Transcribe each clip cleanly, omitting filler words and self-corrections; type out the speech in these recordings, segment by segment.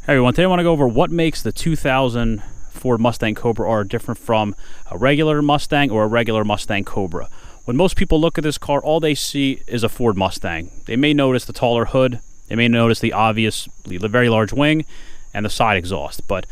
Hey everyone, today I want to go over what makes the 2000 Ford Mustang Cobra R different from a regular Mustang or a regular Mustang Cobra. When most people look at this car, all they see is a Ford Mustang. They may notice the taller hood, they may notice the very large wing, and the side exhaust, but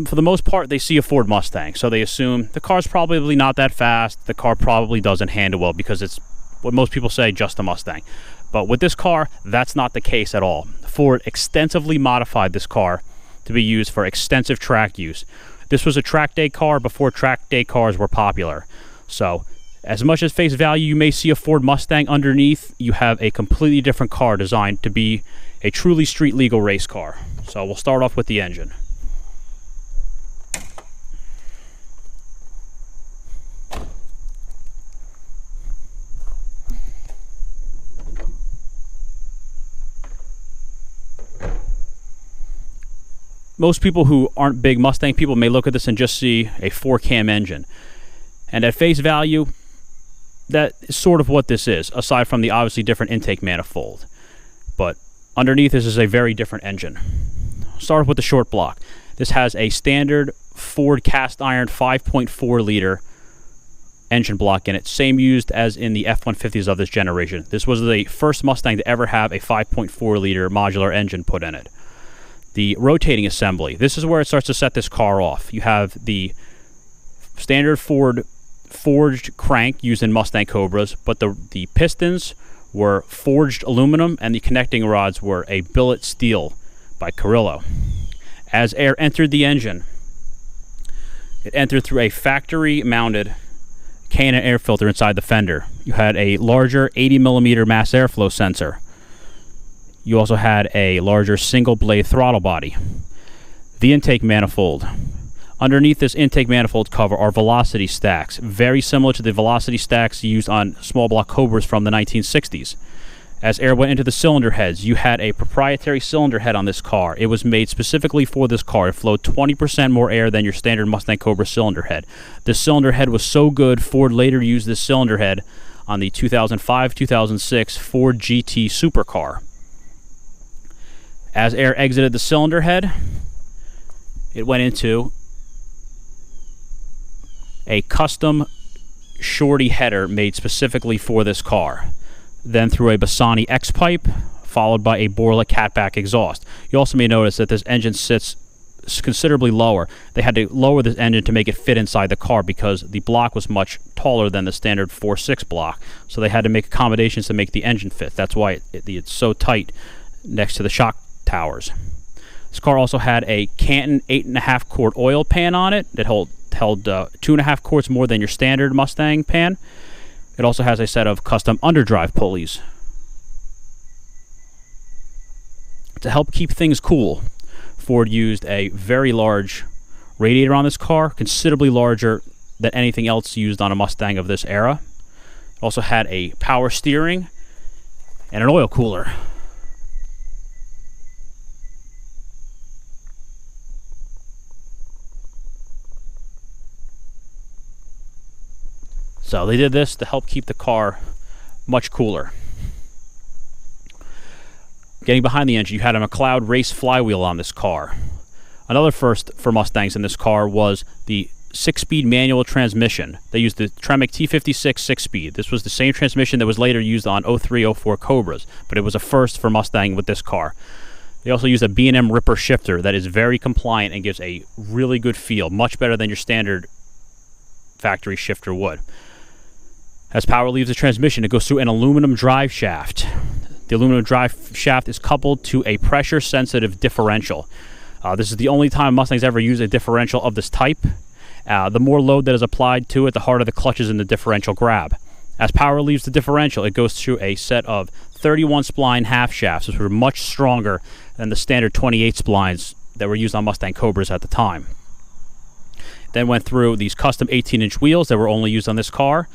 for the most part, they see a Ford Mustang, so they assume the car's probably not that fast, the car probably doesn't handle well because it's what most people say, just a Mustang. But with this car, that's not the case at all. Ford extensively modified this car to be used for extensive track use. This was a track day car before track day cars were popular. So, as much as face value you may see a Ford Mustang underneath, you have a completely different car designed to be a truly street legal race car. So we'll start off with the engine. Most people who aren't big Mustang people may look at this and just see a 4-cam engine. And at face value, that is sort of what this is, aside from the obviously different intake manifold. But underneath, this is a very different engine. Start with the short block. This has a standard Ford cast iron 5.4 liter engine block in it, same used as in the F-150s of this generation. This was the first Mustang to ever have a 5.4 liter modular engine put in it. The rotating assembly, this is where it starts to set this car off. You have the standard Ford forged crank used in Mustang Cobras, but the pistons were forged aluminum and the connecting rods were a billet steel by Carrillo. As air entered the engine, it entered through a factory mounted K&N air filter inside the fender. You had a larger 80mm mass airflow sensor. You also had a larger single blade throttle body. The intake manifold. Underneath this intake manifold cover are velocity stacks, very similar to the velocity stacks used on small block Cobras from the 1960s. As air went into the cylinder heads, you had a proprietary cylinder head on this car. It was made specifically for this car. It flowed 20% more air than your standard Mustang Cobra cylinder head. The cylinder head was so good, Ford later used this cylinder head on the 2005-2006 Ford GT supercar. As air exited the cylinder head, it went into a custom shorty header made specifically for this car. Then through a Bassani X pipe, followed by a Borla catback exhaust. You also may notice that this engine sits considerably lower. They had to lower this engine to make it fit inside the car because the block was much taller than the standard 4.6 block. So they had to make accommodations to make the engine fit. That's why it's so tight next to the shock towers. This car also had a Canton 8.5 quart oil pan on it that held 2.5 quarts more than your standard Mustang pan. It also has a set of custom underdrive pulleys. To help keep things cool, Ford used a very large radiator on this car, considerably larger than anything else used on a Mustang of this era. It also had a power steering and an oil cooler. So they did this to help keep the car much cooler. Getting behind the engine, you had a McLeod race flywheel on this car. Another first for Mustangs in this car was the 6-speed manual transmission. They used the Tremec T56 6-speed. This was the same transmission that was later used on 03-04 Cobras, but it was a first for Mustang with this car. They also used a B&M Ripper shifter that is very compliant and gives a really good feel, much better than your standard factory shifter would. As power leaves the transmission, it goes through an aluminum drive shaft. The aluminum drive shaft is coupled to a pressure-sensitive differential. This is the only time Mustangs ever use a differential of this type. The more load that is applied to it, the harder the clutches in the differential grab. As power leaves the differential, it goes through a set of 31 spline half shafts, which were much stronger than the standard 28 splines that were used on Mustang Cobras at the time. Then went through these custom 18-inch wheels that were only used on this car.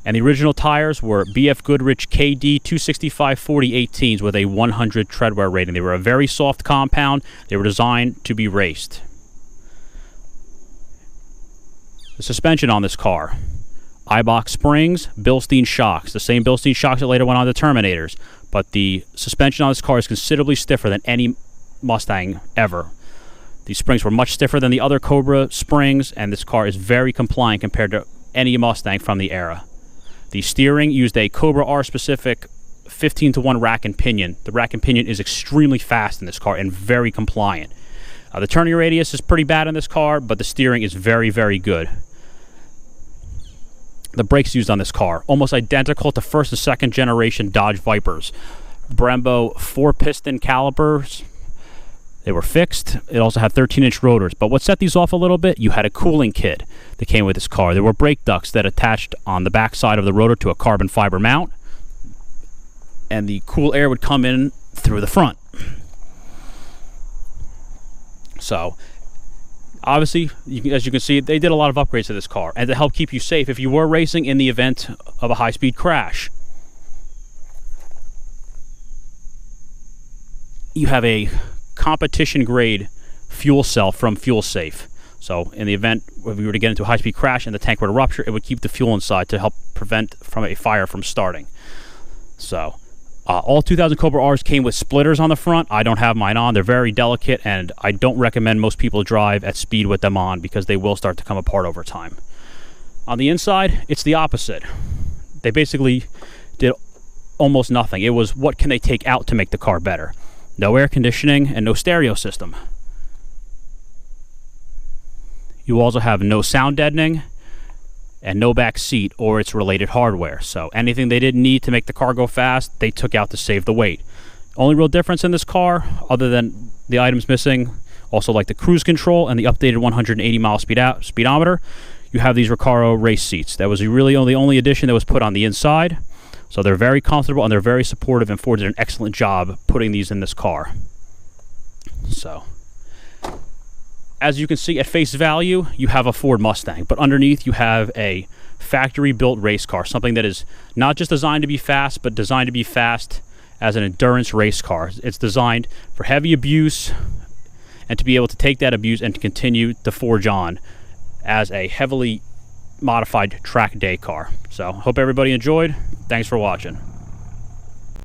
And the original tires were BF Goodrich KD 265 40/18s with a 100 treadwear rating. They were a very soft compound. They were designed to be raced. The suspension on this car. Eibach springs, Bilstein shocks. The same Bilstein shocks that later went on to Terminators. But the suspension on this car is considerably stiffer than any Mustang ever. These springs were much stiffer than the other Cobra springs, and this car is very compliant compared to any Mustang from the era. The steering used a Cobra R specific 15-to-1 rack and pinion. The rack and pinion is extremely fast in this car and very compliant. The turning radius is pretty bad in this car, but the steering is very, very good. The brakes used on this car, almost identical to first and second generation Dodge Vipers. Brembo 4-piston calipers. They were fixed. It also had 13-inch rotors. But what set these off a little bit, you had a cooling kit that came with this car. There were brake ducts that attached on the back side of the rotor to a carbon fiber mount. And the cool air would come in through the front. So, obviously, as you can see, they did a lot of upgrades to this car. And to help keep you safe if you were racing in the event of a high-speed crash. You have a competition-grade fuel cell from FuelSafe. So, in the event if we were to get into a high-speed crash and the tank were to rupture, it would keep the fuel inside to help prevent from a fire from starting. So, all 2000 Cobra Rs came with splitters on the front. I don't have mine on. They're very delicate, and I don't recommend most people drive at speed with them on because they will start to come apart over time. On the inside, it's the opposite. They basically did almost nothing. It was what can they take out to make the car better. No air conditioning and no stereo system. You also have no sound deadening and no back seat or its related hardware. So anything they didn't need to make the car go fast, they took out to save the weight. Only real difference in this car, other than the items missing, also like the cruise control and the updated 180-mile speedometer, you have these Recaro race seats. That was really the only addition that was put on the inside. So they're very comfortable and they're very supportive, and Ford did an excellent job putting these in this car. So, as you can see, at face value, you have a Ford Mustang, but underneath you have a factory-built race car, something that is not just designed to be fast, but designed to be fast as an endurance race car. It's designed for heavy abuse and to be able to take that abuse and to continue to forge on as a heavily modified track day car. So, hope everybody enjoyed. Thanks for watching.